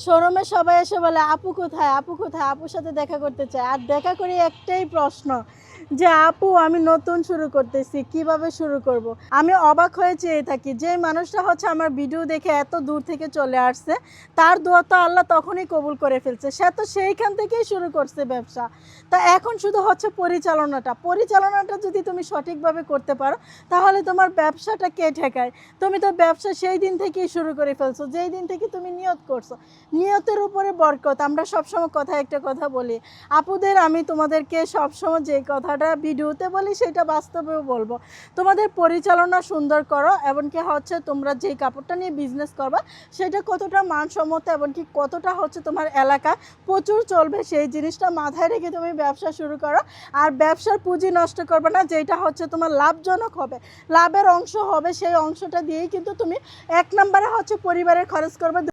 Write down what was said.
শোরুমে সবাই এসে বলে আপু কোথায়, আপু কোথায়, আপুর সাথে দেখা করতে চায়। আর দেখা করি একটাই প্রশ্ন যে আপু আমি নতুন শুরু করতেছি, কিভাবে শুরু করব। আমি অবাক হয়ে চেয়ে থাকি যে মানুষটা হচ্ছে আমার ভিডিও দেখে এত দূর থেকে চলে আসছে, তার দোয়া তো আল্লাহ তখনই কবুল করে ফেলছে। সে তো সেইখান থেকেই শুরু করছে ব্যবসা। তা এখন শুধু হচ্ছে পরিচালনাটা যদি তুমি সঠিকভাবে করতে পারো তাহলে তোমার ব্যবসাটা কে ঠেকায়। তুমি তো ব্যবসা সেই দিন থেকেই শুরু করে ফেলছো যেই দিন থেকে তুমি নিয়ত করছো। নিয়তের উপরে বরকত। আমরা সবসময় একটা কথা বলি আপুদের, আমি তোমাদেরকে সবসময় যে কথাটা ভিডিওতে বলি সেটা বাস্তবেও বলবো। তোমাদের পরিচালনা সুন্দর করো, এমনকি হচ্ছে তোমরা যেই কাপড়টা নিয়ে বিজনেস করবা সেটা কতটা মানসম্মত, এমনকি কতটা হচ্ছে তোমার এলাকা প্রচুর চলবে সেই জিনিসটা মাথায় রেখে তুমি ব্যবসা শুরু করো। আর ব্যবসার পুঁজি নষ্ট করবে না, যেটা হচ্ছে তোমার লাভজনক হবে, লাভের অংশ হবে, সেই অংশটা দিয়েই কিন্তু তুমি এক নম্বরে হচ্ছে পরিবারের খরচ করবে।